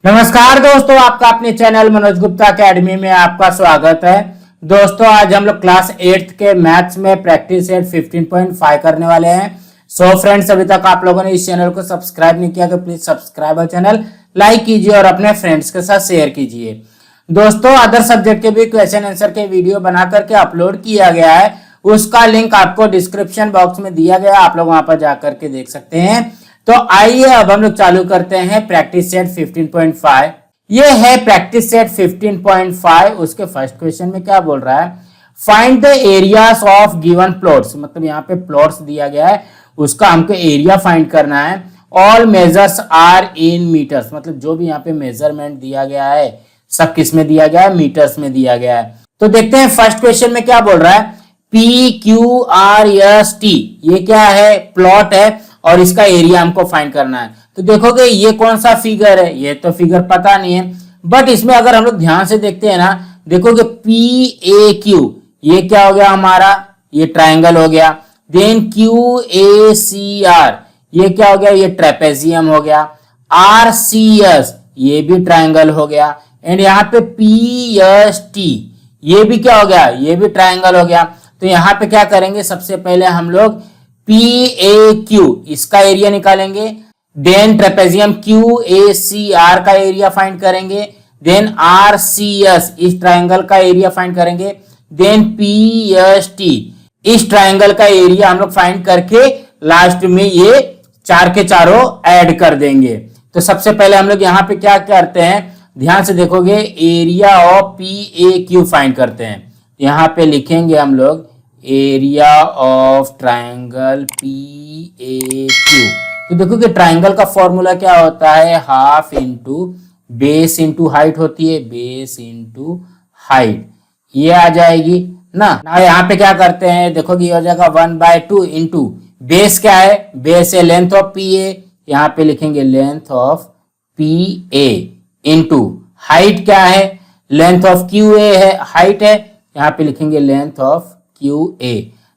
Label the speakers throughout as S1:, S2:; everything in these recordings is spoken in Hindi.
S1: नमस्कार दोस्तों, आपका अपने चैनल मनोज गुप्ता अकेडमी में आपका स्वागत है। दोस्तों आज हम लोग क्लास 8 के मैथ्स में प्रैक्टिस सेट 15.5 करने वाले हैं। सो फ्रेंड्स, अभी तक आप लोगों ने इस चैनल को सब्सक्राइब नहीं किया तो प्लीज सब्सक्राइब और चैनल लाइक कीजिए और अपने फ्रेंड्स के साथ शेयर कीजिए। दोस्तों अदर सब्जेक्ट के भी क्वेश्चन आंसर के वीडियो बना करके अपलोड किया गया है, उसका लिंक आपको डिस्क्रिप्शन बॉक्स में दिया गया, आप लोग वहां पर जाकर के देख सकते हैं। तो आइए अब हम लोग चालू करते हैं प्रैक्टिस सेट 15.5। ये है प्रैक्टिस सेट 15.5। उसके फर्स्ट क्वेश्चन में क्या बोल रहा है, find the areas of given plots. मतलब यहाँ पे प्लॉट्स दिया गया है, उसका हमको एरिया फाइंड करना है। All measures are in metres, मतलब जो भी यहाँ पे मेजरमेंट दिया गया है सब किस में दिया गया है, मीटर्स में दिया गया है। तो देखते हैं फर्स्ट क्वेश्चन में क्या बोल रहा है, PQRST, ये क्या है, प्लॉट है और इसका एरिया हमको फाइंड करना है। तो देखोगे ये कौन सा फिगर है, ये तो फिगर पता नहीं है, बट इसमें अगर हम लोग ध्यान से देखते हैं ना, देखोगे PAQ, ये क्या हो गया हमारा, ये ट्राइंगल हो गया। देन QACR, ये क्या हो गया, ये ट्रेपेजियम हो गया। RCS, ये भी ट्राइंगल हो गया। एंड यहाँ पे PST, ये भी क्या हो गया, ये भी ट्राइंगल हो गया। तो यहाँ पे क्या करेंगे, सबसे पहले हम लोग PAQ इसका एरिया निकालेंगे, देन ट्रेपेजियम QACR का एरिया फाइंड करेंगे, देन RCS इस ट्राइंगल का एरिया फाइंड करेंगे, देन PST इस ट्राइंगल का एरिया हम लोग फाइंड करके लास्ट में ये चार के चारों ऐड कर देंगे। तो सबसे पहले हम लोग यहाँ पे क्या करते हैं, ध्यान से देखोगे, एरिया ऑफ PAQ फाइंड करते हैं। यहाँ पे लिखेंगे हम लोग एरिया ऑफ ट्राइंगल PAQ। तो देखो कि ट्राइंगल का फॉर्मूला क्या होता है, half into base into height होती है, बेस इंटू हाइट, ये आ जाएगी ना। यहाँ पे क्या करते हैं, देखो कि ये हो जाएगा 1/2 इंटू बेस क्या है, बेस है लेंथ ऑफ PA, यहाँ पे लिखेंगे length of PA into height क्या है, लेंथ ऑफ QA है, हाइट है, यहाँ पे लिखेंगे लेंथ ऑफ QA।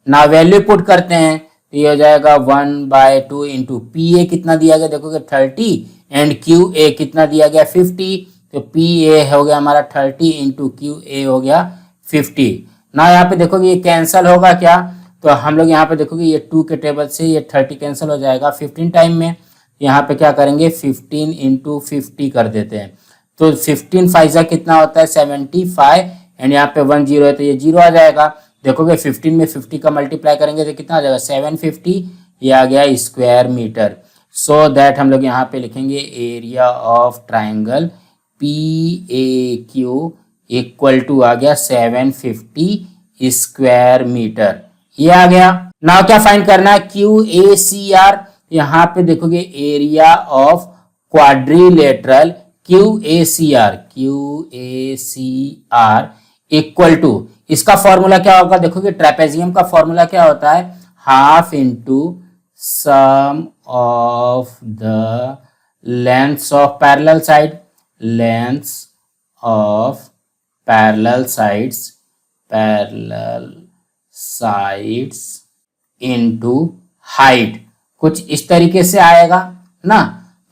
S1: ना वैल्यू पुट करते हैं तो ये हो जाएगा 1/2 इंटू PA कितना दिया गया, देखोगे 30 एंड QA कितना दिया गया 50। तो PA हो गया हमारा 30 इंटू QA हो गया 50। ना यहाँ पे देखोगे ये कैंसिल होगा क्या, तो हम लोग यहाँ पे देखोगे ये 2 के टेबल से ये 30 कैंसिल हो जाएगा 15 टाइम में। यहाँ पे क्या करेंगे 15 इंटू 50 कर देते हैं। तो 15 फाइजा कितना होता है 75 एंड यहाँ पे 10 है तो ये 0 आ जाएगा। देखोगे 15 में 50 का मल्टीप्लाई करेंगे तो कितना आ जाएगा 750, ये आ गया स्क्वायर मीटर। सो दैट हम लोग यहाँ पे लिखेंगे area of triangle PAQ equal to आ गया 750 स्क्वायर मीटर, ये आ गया। नाउ क्या फाइंड करना है, QACR, यहाँ पे देखोगे area of quadrilateral QACR equal to, इसका फॉर्मूला क्या होगा, देखोगे ट्रेपेजियम का फॉर्मूला क्या होता है, half into sum of the lengths of parallel side, lengths of parallel sides into height, कुछ इस तरीके से आएगा ना।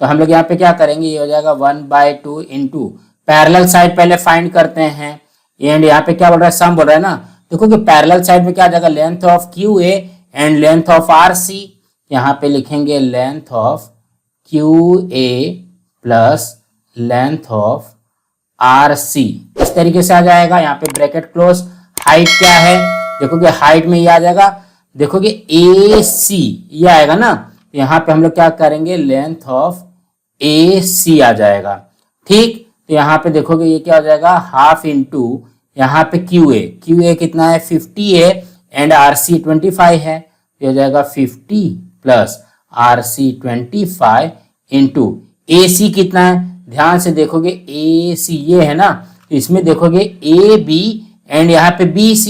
S1: तो हम लोग यहाँ पे क्या करेंगे, ये हो जाएगा 1/2 इंटू पैरेलल साइड पहले फाइंड करते हैं, एंड यहाँ पे क्या बोल रहा है, सम बोल रहा है ना। देखो कि पैरेलल साइड में क्या आ जाएगा, length of QA and length of RC, यहाँ पे लिखेंगे length of QA plus length of RC, इस तरीके से आ जाएगा। यहाँ पे ब्रैकेट क्लोज, हाइट क्या है, देखोगे हाइट में ये आ जाएगा, देखोगे AC ये आएगा ना, यहाँ पे हम लोग क्या करेंगे लेंथ ऑफ AC आ जाएगा, ठीक। तो यहाँ पे देखोगे ये क्या हो जाएगा, हाफ इंटू यहाँ पे QA कितना है 50 है एंड RC 25 है, ये हो जाएगा 50 प्लस RC 25 इंटू AC कितना है, ध्यान से देखोगे AC ये है ना, तो इसमें देखोगे AB एंड यहाँ पे BC,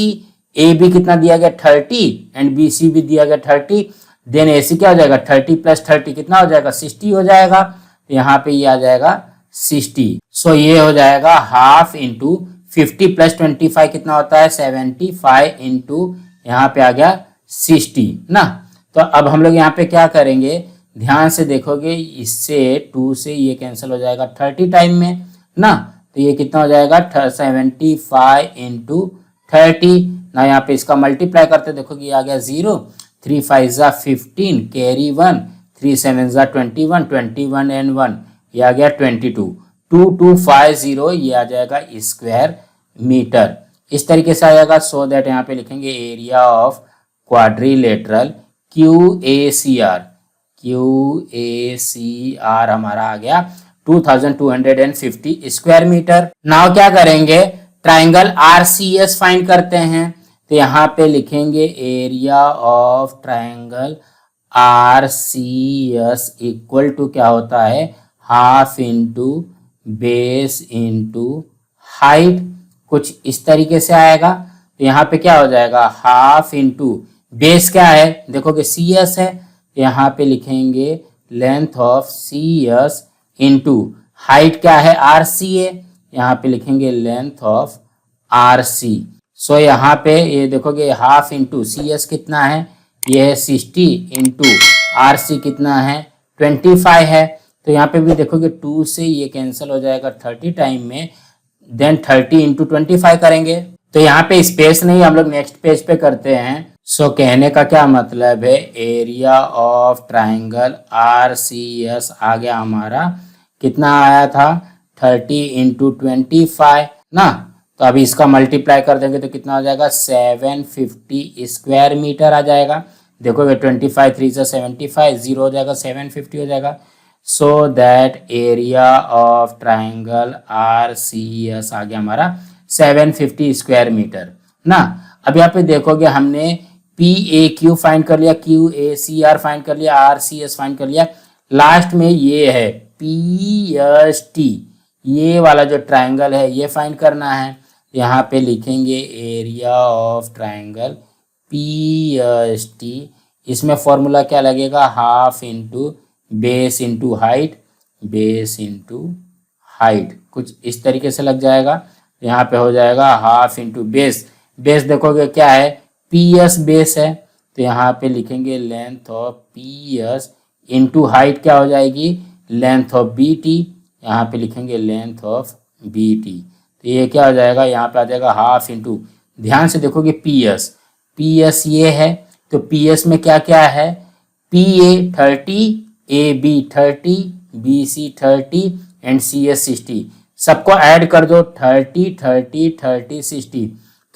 S1: AB कितना दिया गया 30 एंड BC भी दिया गया 30, देन AC क्या हो जाएगा 30 प्लस 30 कितना हो जाएगा 60 हो जाएगा, तो यहाँ पे ये आ जाएगा 60। सो ये हो जाएगा हाफ इंटू 50 प्लस 25 कितना होता है 75 इंटू यहाँ पे आ गया 60 ना। तो अब हम लोग यहाँ पे क्या करेंगे, ध्यान से देखोगे इससे 2 से ये कैंसिल हो जाएगा 30 टाइम में ना, तो ये कितना हो जाएगा 75 इंटू 30 ना। यहाँ पे इसका मल्टीप्लाई करते देखोगे ये आ गया 0, 3 5 जा 15 कैरी 1, 3 7 जा 21, 21 एंड 1 ये आ गया 22, 2250 ये आ जाएगा स्क्वायर मीटर। इस तरीके से आ जाएगा। सो दैट यहाँ पे लिखेंगे area of quadrilateral QACR, QACR हमारा आ गया 2250 स्क्वायर मीटर। नाउ क्या करेंगे, ट्राइंगल RCS फाइंड करते हैं। तो यहाँ पे लिखेंगे area of triangle RCS equal to क्या होता है, half into base into height, कुछ इस तरीके से आएगा। तो यहाँ पे क्या हो जाएगा, हाफ इंटू बेस क्या है, देखोगे CS है, यहाँ पे लिखेंगे length of CS into height क्या है RCA, यहाँ पे लिखेंगे लेंथ ऑफ RC। सो यहाँ पे ये देखोगे हाफ इंटू CS कितना है, ये है 60 इंटू RC कितना है 25 है। तो यहाँ पे भी देखोगे 2 से ये कैंसिल हो जाएगा 30 टाइम में, देन 30 इंटू 25 करेंगे। तो यहाँ पे स्पेस नहीं, हम लोग नेक्स्ट पेज पे करते हैं। सो कहने का क्या मतलब है, एरिया ऑफ ट्राइंगल RCS आ गया हमारा, कितना आया था 30 इंटू 25 ना। तो अभी इसका मल्टीप्लाई कर देंगे तो कितना हो जाएगा 750 स्क्वायर मीटर आ जाएगा। देखोगे 25 3 से 75 0 हो जाएगा 750 हो जाएगा। So that area of triangle RCS आ गया हमारा 750 स्क्वायर मीटर ना। अब यहाँ पे देखोगे हमने PAQ फाइंड कर लिया, QACR फाइंड कर लिया, RCS फाइंड कर लिया, लास्ट में ये है PST, ये वाला जो ट्राइंगल है ये फाइंड करना है। यहाँ पे लिखेंगे एरिया ऑफ ट्राइंगल PST, इसमें फॉर्मूला क्या लगेगा, half into base into height, base into height, कुछ इस तरीके से लग जाएगा। यहाँ पे हो जाएगा हाफ इंटू बेस, बेस देखोगे क्या है PS बेस है, तो यहाँ पे लिखेंगे length of PS into height क्या हो जाएगी लेंथ ऑफ BT, यहाँ पे लिखेंगे लेंथ ऑफ BT। तो ये क्या हो जाएगा, यहाँ पे आ जाएगा हाफ इंटू, ध्यान से देखोगे PS ये है, तो PS में क्या क्या है, PA 30, AB 30, BC 30 and CS 60, सबको ऐड कर दो 30 30 30 60,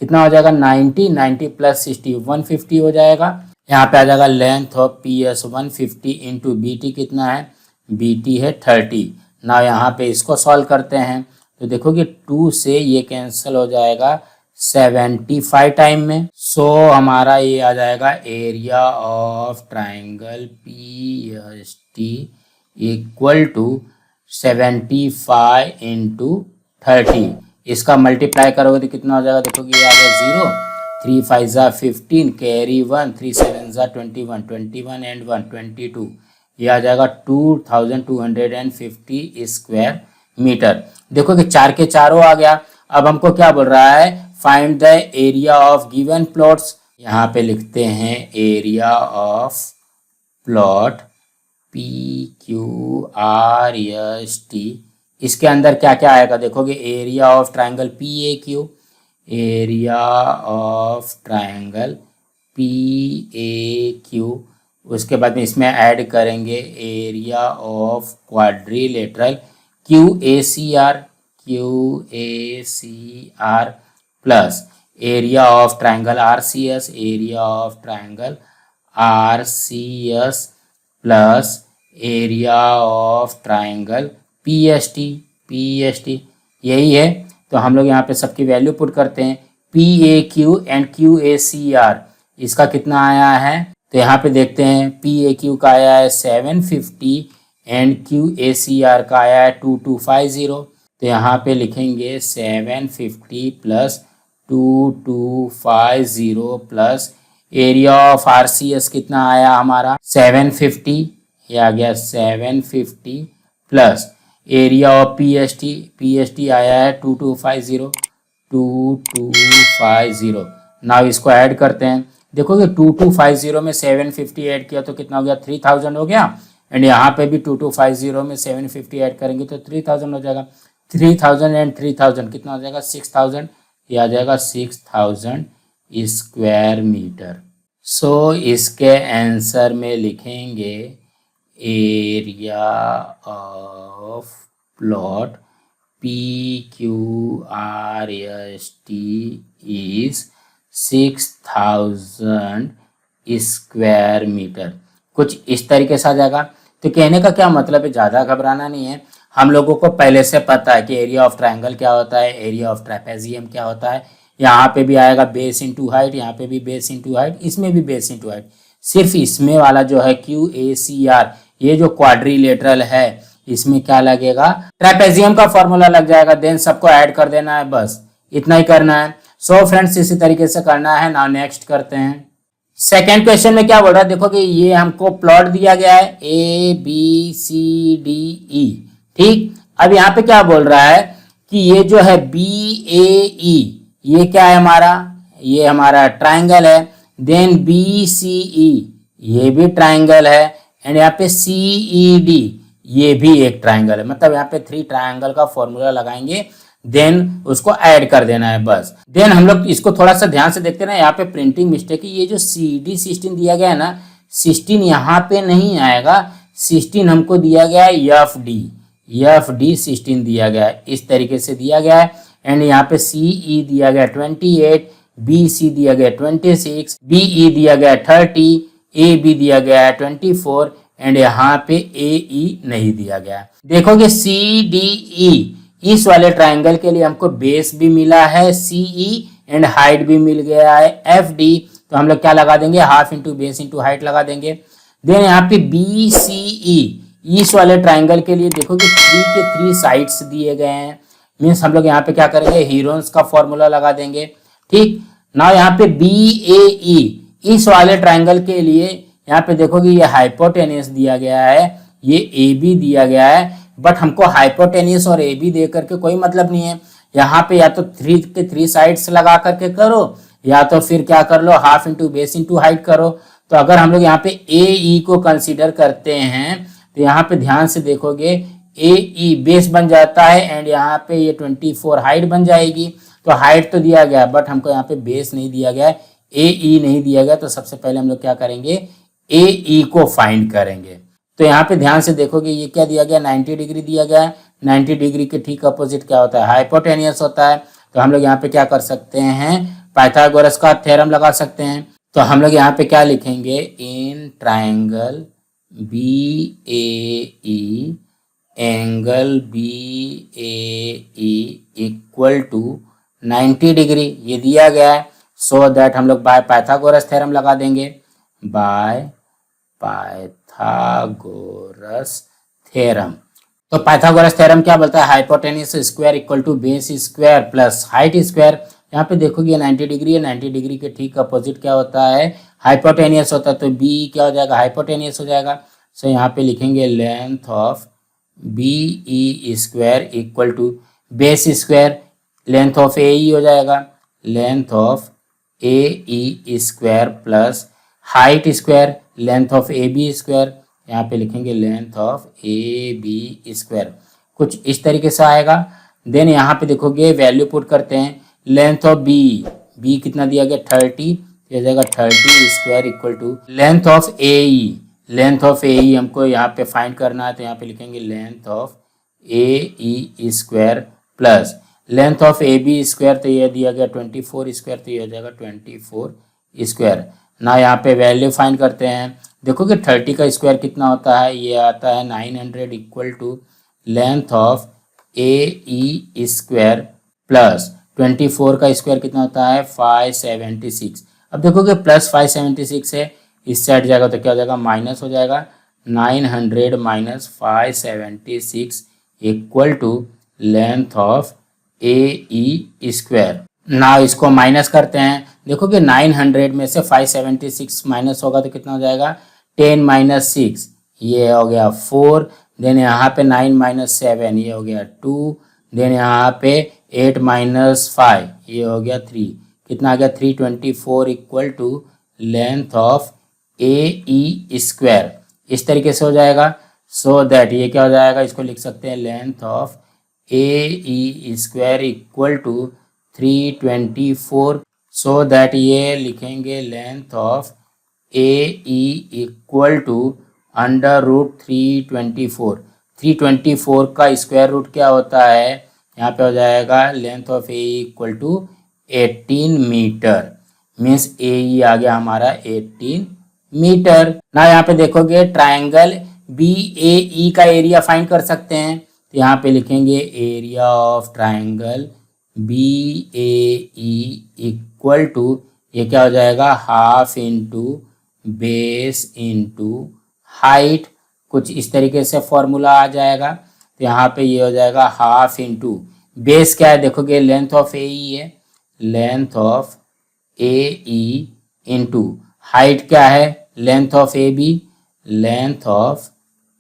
S1: कितना हो जाएगा 90, 90 प्लस 60 150 हो जाएगा। यहाँ पे आ जाएगा length of PS 150 into BT कितना है, BT है 30 ना। यहाँ पे इसको सॉल्व करते हैं तो देखोगे 2 से ये कैंसिल हो जाएगा 75 टाइम में। सो हमारा ये आ जाएगा area of triangle PST equal to 75 into 30, इसका मल्टीप्लाई करोगे तो कितना हो जाएगा, देखोगे ये आ गया 0, 3 5 जा 15 कैरी 1, 3 7 जा 21, 21 एंड 1 22, ये आ जाएगा 2250 स्क्वायर मीटर। देखो कि 4 के चारों आ गया। अब हमको क्या बोल रहा है, find the area of given plots. यहाँ पे लिखते हैं एरिया ऑफ प्लॉट PQRST, इसके अंदर क्या क्या आएगा, देखोगे area of triangle PAQ, area of triangle PAQ, उसके बाद में इसमें ऐड करेंगे area of quadrilateral QACR plus area of triangle RCS, area of triangle RCS plus area of triangle PST, यही है। तो हम लोग यहाँ पे सबकी वैल्यू पुट करते हैं, PAQ एंड QACR, इसका कितना आया है, तो यहाँ पे देखते हैं PAQ का आया है 750 एंड QACR का आया है 2250। तो यहाँ पे लिखेंगे 750 plus 2250 plus area of RCS कितना आया हमारा 750, ये आ गया 750 प्लस एरिया ऑफ PST आया है 2250। नाउ इसको ऐड करते हैं, देखोगे 2250 में 750 ऐड किया तो कितना हो गया 3000 हो गया, एंड यहाँ पे भी 2250 में 750 ऐड करेंगे तो 3000 हो जाएगा। 3000 एंड 3000 कितना हो जाएगा 6000, ये आ जाएगा 6000 स्क्वायर मीटर। सो इसके आंसर में लिखेंगे area of plot PQRST is 6000 square metre. कुछ इस तरीके से आ जाएगा। तो कहने का क्या मतलब है, ज़्यादा घबराना नहीं है। हम लोगों को पहले से पता है कि एरिया ऑफ ट्रायंगल क्या होता है, एरिया ऑफ ट्रेपेजियम क्या होता है। यहाँ पे भी आएगा बेस इंटू हाइट, यहाँ पे भी बेस इंटू हाइट, इसमें भी बेस इंटू हाइट। सिर्फ इसमें वाला जो है QACR, ये जो क्वाड्रिलेटरल है, इसमें क्या लगेगा, ट्रेपेजियम का फॉर्मूला लग जाएगा। देन सबको ऐड कर देना है, बस इतना ही करना है। सो फ्रेंड्स इसी तरीके से करना है। नाउ नेक्स्ट करते हैं। सेकेंड क्वेश्चन में क्या बोल रहा है, देखो कि ये हमको प्लॉट दिया गया है ABCDE, ठीक। अब यहाँ पे क्या बोल रहा है कि ये जो है BAE, ये क्या है हमारा, ये हमारा ट्राइंगल है। देन BCE, ये भी ट्राइंगल है। एंड यहाँ पे CED, ये भी एक ट्राइंगल है। मतलब यहाँ पे 3 ट्राइंगल का फॉर्मूला लगाएंगे, देन उसको ऐड कर देना है बस। देन हम लोग इसको थोड़ा सा ध्यान से देखते ना, यहाँ पे प्रिंटिंग मिस्टेक है। ये जो CD 16 दिया गया है ना, 16 यहाँ पे नहीं आएगा, 16 हमको दिया गया है FD 16 दिया गया है, इस तरीके से दिया गया है। एंड यहाँ पे CE दिया गया 28, BC दिया गया 26, BE दिया गया 30, AB दिया गया है 24 एंड यहाँ पे AE नहीं दिया गया। देखोगे CDE, इस वाले ट्राइंगल के लिए हमको बेस भी मिला है CE एंड हाइट भी मिल गया है FD। तो हम लोग क्या लगा देंगे, half into base into height लगा देंगे। देन यहाँ पे BCE, इस वाले ट्राइंगल के लिए देखो कि 3 के 3 साइड्स दिए गए हैं। मीन्स हम लोग यहाँ पे क्या करेंगे, हीरोन्स का फॉर्मूला लगा देंगे, ठीक ना। यहाँ पे BAE, इस वाले ट्राइंगल के लिए यहाँ पे देखोगे ये हाइपोटेनियस दिया गया है, ये AB दिया गया है। बट हमको हाइपोटेनियस और AB दे करके कोई मतलब नहीं है। यहाँ पे या तो 3 के 3 साइड्स लगा करके करो, या तो फिर क्या कर लो, half into base into height करो। तो अगर हम लोग यहाँ पे AE को कंसीडर करते हैं तो यहाँ पे ध्यान से देखोगे AE बेस बन जाता है एंड यहाँ पे ये 24 हाइट बन जाएगी। तो हाइट तो दिया गया बट हमको यहाँ पे बेस नहीं दिया गया, AE नहीं दिया गया। तो सबसे पहले हम लोग क्या करेंगे, AE को फाइंड करेंगे। तो यहाँ पे ध्यान से देखोगे ये क्या दिया गया, 90 डिग्री दिया गया है। 90 डिग्री के ठीक अपोजिट क्या होता है, हाइपोटेनियस होता है। तो हम लोग यहाँ पे क्या कर सकते हैं, पाइथागोरस का थ्योरम लगा सकते हैं। तो हम लोग यहाँ पे क्या लिखेंगे, in triangle BAE angle BAE equal to 90 degree, ये दिया गया है। सो दैट हम लोग बाय पाइथागोरस थ्योरम लगा देंगे, बाय पाइथागोरस थ्योरम। तो पाइथागोरस थ्योरम क्या बोलता है, hypotenuse square equal to base square plus height square. यहाँ पे देखोगे 90 डिग्री है, 90 डिग्री के ठीक अपोजिट क्या होता है, हाइपोटेनियस होता है। तो बी क्या हो जाएगा, हाइपोटेनियस हो जाएगा। सो यहाँ पे लिखेंगे length of BE square equal to base square, length of AE हो जाएगा, length of AE square plus height square, length of AB square. यहाँ पे लिखेंगे लेंथ ऑफ AB स्क्वायर, कुछ इस तरीके से आएगा। देन यहाँ पे देखोगे वैल्यू पुट करते हैं, लेंथ ऑफ B कितना दिया गया 30, हो जाएगा 30 square equal to length of AE। Length of AE हमको यहाँ पे फाइंड करना है, तो यहाँ पे लिखेंगे length of AE square plus length of AB square, तो ये दिया गया 24 स्क्वायर, तो ये हो जाएगा 24 स्क्वायर ना। यहाँ पे वैल्यू फाइंड करते हैं, देखो कि 30 का स्क्वायर कितना होता है, ये आता है 900 equal to length of AE square plus 24 का स्क्वायर कितना होता है 576। अब देखोगे प्लस 576 है, इससे हट जाएगा तो क्या हो जाएगा, माइनस हो जाएगा। 900 minus 576 equal to length of AE square. ना इसको माइनस करते हैं, देखो कि 900 में से 576 माइनस होगा तो कितना हो जाएगा, 10 माइनस 6, ये हो गया 4। देन यहाँ पे 9 माइनस 7, ये हो गया 2। देन यहाँ पे 8 माइनस 5, ये हो गया 3, कितना आ गया 324 equal to length of AE square. इस तरीके से हो जाएगा। सो दैट ये क्या हो जाएगा, इसको लिख सकते हैं length of A square equal to 324। So that ये लिखेंगे length of A equal to under root 324। 324 का स्क्वायर रूट क्या होता है, यहाँ पे हो जाएगा length of A equal to 18 metre. Means A आ गया हमारा 18 मीटर। ना यहाँ पे देखोगे ट्राइंगल बी ए ई का एरिया फाइंड कर सकते हैं, तो यहाँ पे लिखेंगे area of triangle B A E equal to, ये क्या हो जाएगा, half into base into height. कुछ इस तरीके से फॉर्मूला आ जाएगा। तो यहाँ पे ये हो जाएगा हाफ इंटू बेस क्या है, देखोगे लेंथ ऑफ ए ई है, length of A E into height क्या है, length of A B, length of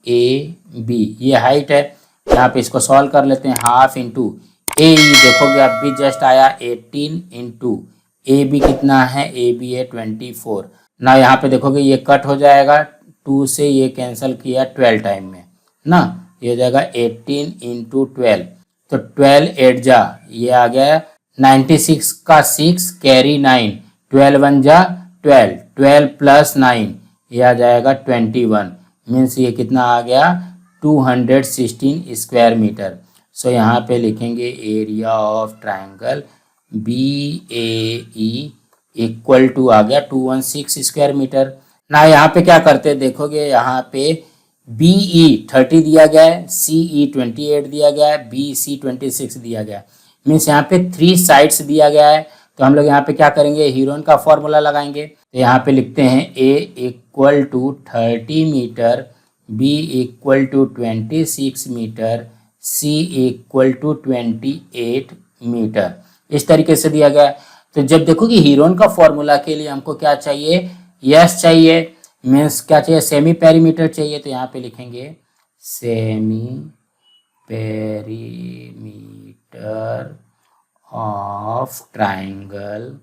S1: A B, ये हाइट है। यहाँ पे इसको सॉल्व कर लेते हैं। हाफ इंटू ए ई देखोगे अब भी जस्ट आया 18 इंटू ए बी कितना है, ए बी है 24 ना। यहाँ पे देखोगे ये कट हो जाएगा, 2 से ये कैंसिल किया 12 टाइम में ना, ये हो जाएगा 18 इंटू 12, तो 12 8 जा ये आ गया 96 का 6 कैरी 9, 12 1 जा 12, 12 प्लस 9 ये आ जाएगा 21। मीन्स ये कितना आ गया 216 स्क्वायर मीटर। सो यहाँ पे लिखेंगे area of triangle B A E equal to आ गया 216 स्क्वायर मीटर ना। यहाँ पे क्या करते हैं देखोगे, यहाँ पे बी ई 30 दिया गया है, सी ई 28 दिया गया है, बी सी 26 दिया गया है। मीन्स यहाँ पे 3 साइड्स दिया गया है। तो हम लोग यहाँ पे क्या करेंगे, हीरोन का फॉर्मूला लगाएंगे। तो यहाँ पे लिखते हैं A equal to 30 metre, B equal to 26 metre, C equal to 28 metre. इस तरीके से दिया गया। तो जब देखोगे हीरोन का फॉर्मूला के लिए हमको क्या चाहिए, यस चाहिए, मीन्स क्या चाहिए, सेमी पेरीमीटर चाहिए। तो यहाँ पे लिखेंगे सेमी पेरीमीटर ऑफ ट्राइंगल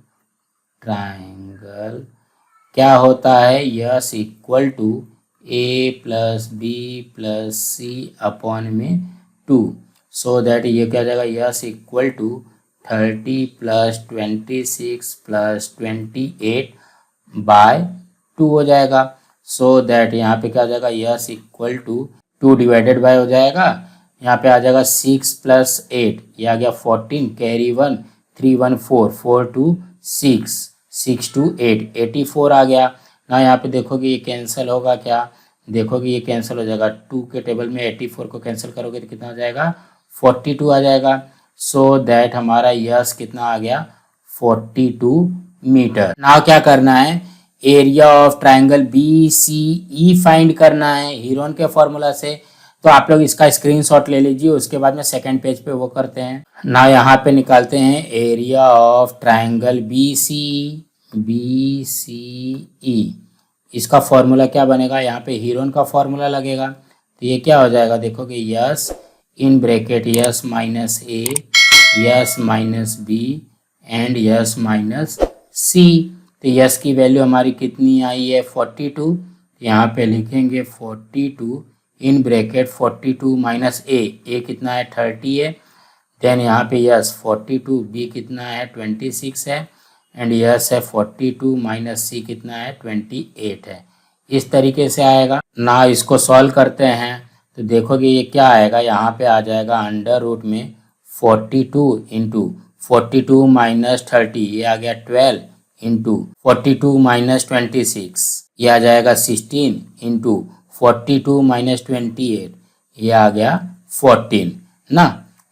S1: क्या होता है, S equal to A plus B plus C upon में 2। सो दैट ये क्या हो जाएगा, S equal to 30 plus 26 plus 28 by 2 हो जाएगा। सो दैट यहाँ पे क्या हो जाएगा, S equal to 2 divided by हो जाएगा, यहाँ पे आ जाएगा 6 प्लस 8 ये आ गया 14 कैरी 1 3 1 4 4 2 6 6 2 8 84 आ गया ना। यहाँ पे देखोगे ये कैंसिल होगा क्या, देखोगे ये कैंसिल हो जाएगा, 2 के टेबल में 84 को कैंसिल करोगे तो कितना आ जाएगा 42 आ जाएगा। सो दैट हमारा यस कितना आ गया 42 मीटर। नाउ क्या करना है, area of triangle B C E find करना है हीरोन के फॉर्मूला से। तो आप लोग इसका स्क्रीनशॉट ले लीजिए, उसके बाद में सेकंड पेज पे वो करते हैं ना। यहाँ पे निकालते हैं area of triangle B C E. इसका फॉर्मूला क्या बनेगा, यहाँ पे हीरोन का फॉर्मूला लगेगा। तो ये क्या हो जाएगा, देखोगे S in bracket S minus A, S minus B and S minus C. तो यस की वैल्यू हमारी कितनी आई है 42। यहाँ पे लिखेंगे 42 इन ब्रैकेट 42 माइनस ए कितना है 30 है, देन यहाँ पे यस 42, बी कितना है 26 है, एंड यस है 42 माइनस सी कितना है 28 है। इस तरीके से आएगा ना। इसको सॉल्व करते हैं तो देखोगे ये क्या आएगा, यहाँ पे आ जाएगा अंडर रूट में 42 इंटू 42 माइनस 30 ये आ गया 12 इंटू 42 माइनस 26 ये आ जाएगा 16 इंटू 42 माइनस 28 ये आ गया 14 ना।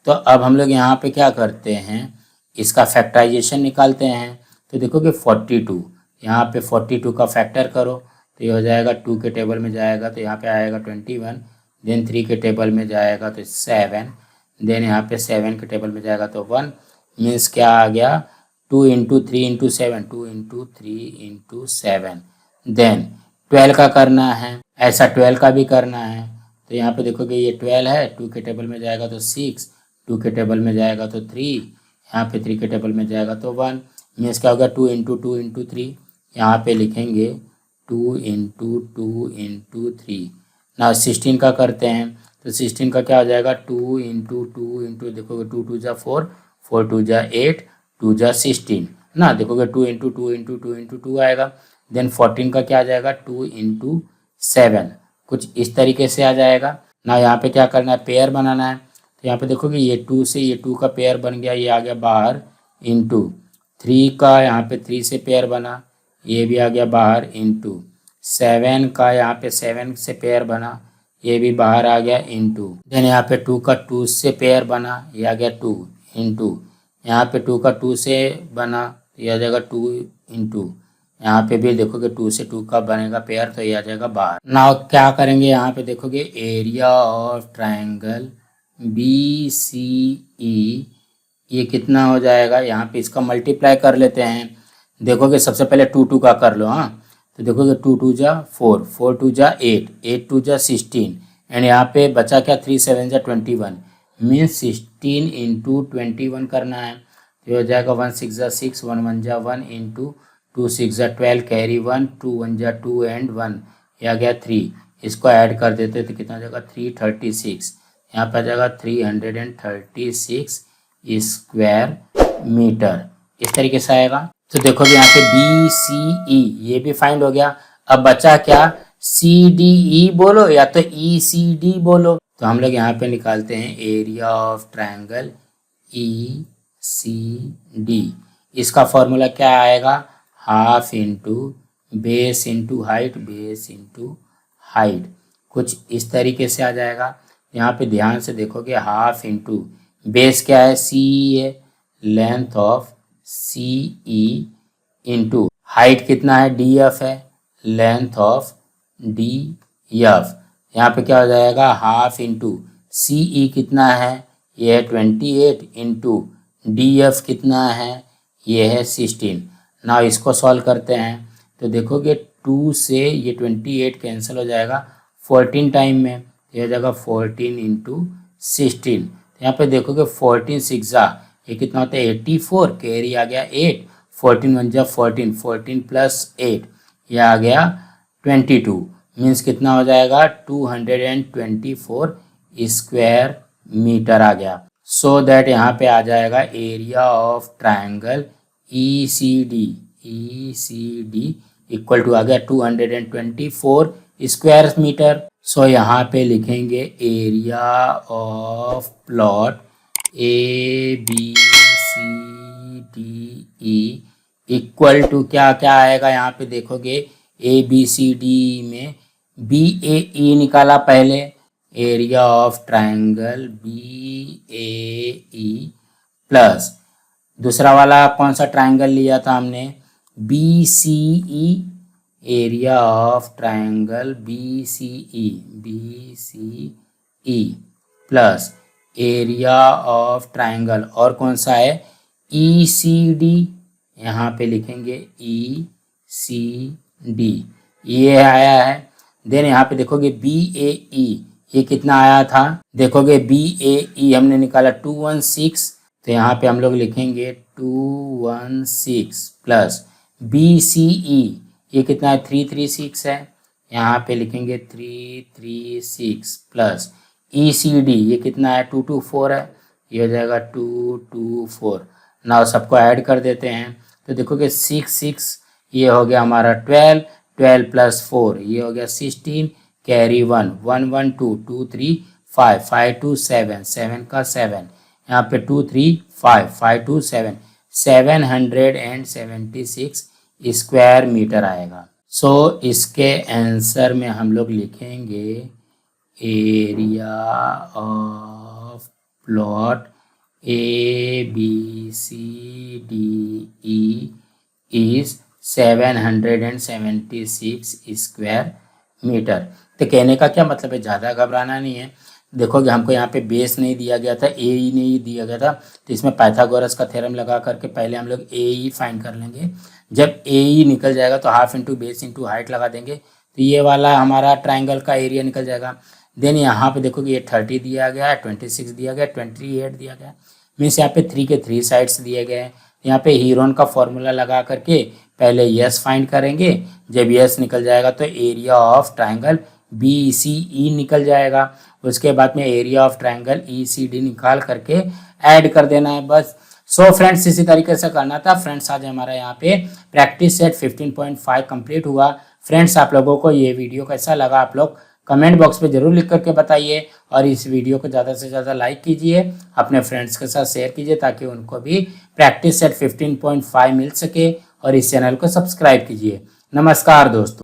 S1: तो अब हम लोग यहाँ पे क्या करते हैं, इसका फैक्टराइजेशन निकालते हैं। तो देखोगे 42, यहाँ पे 42 का फैक्टर करो तो ये हो जाएगा 2 के टेबल में जाएगा तो यहाँ पे आएगा 21, देन 3 के टेबल में जाएगा तो 7, देन यहाँ पे 7 के टेबल में जाएगा तो 1। मीन्स क्या आ गया 2 into 3 into 7, 2 into 3 into 7। Then 12 का करना है, ऐसा 12 का भी करना है। तो यहाँ पे देखोगे ये 12 है, 2 के टेबल में जाएगा तो 6, 2 के टेबल में जाएगा तो 3, यहाँ पे 3 के टेबल में जाएगा तो 1। मीन्स क्या होगा 2 इंटू 2 इंटू 3, यहाँ पे लिखेंगे 2 इंटू 3। ना 16 का करते हैं तो 16 का क्या हो जाएगा 2 इंटू देखोगे 2 2 जा 4, 4 2 जा 8, 2 जा 16 ना, देखोगे 2 इंटू 2 आएगा। देन 14 का क्या आ जाएगा 2 इंटू 7, कुछ इस तरीके से आ जाएगा ना। यहाँ पे क्या करना है पेयर बनाना है, तो यहाँ पे देखोगे ये 2 से ये 2 का पेयर बन गया, ये आ गया बाहर, इंटू 3 का यहाँ पे 3 से पेयर बना, ये भी आ गया बाहर, इंटू 7 का यहाँ पे 7 से पेयर बना, ये भी बाहर आ गया, इंटू देन यहाँ पे 2 का 2 से पेयर बना, ये आ गया 2, इंटू यहाँ पे 2 का 2 से बना, तो ये आ जाएगा 2, इंटू यहाँ पे भी देखोगे 2 से 2 का बनेगा पेयर, तो ये आ जाएगा बाहर। नाउ क्या करेंगे यहाँ पे देखोगे area of triangle B C E, ये कितना हो जाएगा, यहाँ पे इसका मल्टीप्लाई कर लेते हैं। देखोगे सबसे पहले 2 2 का कर लो, हाँ, तो देखोगे 2 2 जा 4, 4 2 जा 8, 8 2 जा 16, एंड यहाँ पे बचा क्या 3 7 जा 21, मीन्स 16 इंटू 21 करना है, तो ये हो जाएगा 1 6 जा 6, 1 1 जा 1, इंटू 2 6 जा 12, कैरी 1, 2 1 जा 2 एंड 1, ये आ गया 3। इसको ऐड कर देते तो कितना हो जाएगा 336, यहाँ पे आ जाएगा 336 स्क्वायर मीटर, इस तरीके से आएगा। तो देखोगे यहाँ पे बी सी ई ये भी फाइंड हो गया। अब बचा क्या सी डी ई बोलो या तो ई सी डी बोलो, तो हम लोग यहाँ पे निकालते हैं area of triangle E C D. इसका फॉर्मूला क्या आएगा, half into base into height, base into height, कुछ इस तरीके से आ जाएगा। यहाँ पे ध्यान से देखोगे हाफ इंटू बेस क्या है सी ई है, length of C E, into height कितना है डी एफ है, लेंथ ऑफ डी एफ। यहाँ पे क्या हो जाएगा हाफ इंटू सी ई कितना है ये है 28, इंटू डी एफ कितना है ये है 16। ना इसको सॉल्व करते हैं तो देखोगे 2 से ये 28 कैंसिल हो जाएगा 14 टाइम में, ये हो जाएगा 14 इंटू 16। यहाँ पे देखोगे 14 6 जा ये कितना होता है 84, कैरी आ गया 8, 14 1 जा 14, 14 प्लस 8 ये आ गया 22, मीन्स कितना हो जाएगा 224 स्क्वायर मीटर आ गया। सो दैट यहाँ पे आ जाएगा area of triangle E C D equal to आ गया 224 स्क्वायर मीटर। सो यहाँ पे लिखेंगे area of plot A B C D E equal to क्या क्या आएगा, यहाँ पे देखोगे ए बी सी डी में बी ए ई निकाला पहले, area of triangle B A E plus दूसरा वाला कौन सा ट्रायंगल लिया था हमने B C E, area of triangle B C E plus area of triangle और कौन सा है ई सी डी, यहाँ पे लिखेंगे ई सी डी, ये आया है। देन यहाँ पे देखोगे बी ए ई ये कितना आया था, देखोगे बी ए ई हमने निकाला 216, तो यहाँ पे हम लोग लिखेंगे 216 प्लस बी सी ई ये कितना है 336 है, यहाँ पे लिखेंगे 336 प्लस ई सी डी ये कितना है 224 है, ये हो जाएगा 224। ना सबको ऐड कर देते हैं तो देखोगे 6 6 ये हो गया हमारा 12, 12 प्लस 4 ये हो गया 16, कैरी 1 1 1 2 2 3 5 5 2 7 7 का 7, यहाँ पे 2 3 5 5 2 7 776 स्क्वायर मीटर आएगा। सो इसके आंसर में हम लोग लिखेंगे area of plot A B C D E is 776 square metre. तो कहने का क्या मतलब है, ज़्यादा घबराना नहीं है। देखोगे हमको यहाँ पे बेस नहीं दिया गया था, ए ई नहीं दिया गया था, तो इसमें पाइथागोरस का थ्योरम लगा करके पहले हम लोग ए ई फाइंड कर लेंगे। जब ए ई निकल जाएगा तो half into base into height लगा देंगे, तो ये वाला हमारा ट्राइंगल का एरिया निकल जाएगा। देन यहाँ पे देखोगे ये 30 दिया गया है, 26 दिया गया, 28 दिया गया, मीन्स यहाँ पे 3 के 3 साइड्स दिए गए हैं। यहाँ पे हीरोन का फॉर्मूला लगा करके पहले यस फाइंड करेंगे, जब यस निकल जाएगा तो area of triangle B C E निकल जाएगा। उसके बाद में area of triangle E C D निकाल करके ऐड कर देना है बस। सो फ्रेंड्स इसी तरीके से करना था। फ्रेंड्स आज हमारा यहाँ पे प्रैक्टिस सेट 15.5 कंप्लीट हुआ। फ्रेंड्स आप लोगों को ये वीडियो कैसा लगा आप लोग कमेंट बॉक्स में जरूर लिख करके बताइए, और इस वीडियो को ज़्यादा से ज़्यादा लाइक कीजिए, अपने फ्रेंड्स के साथ शेयर कीजिए ताकि उनको भी प्रैक्टिस सेट 15.5 मिल सके, और इस चैनल को सब्सक्राइब कीजिए। नमस्कार दोस्तों।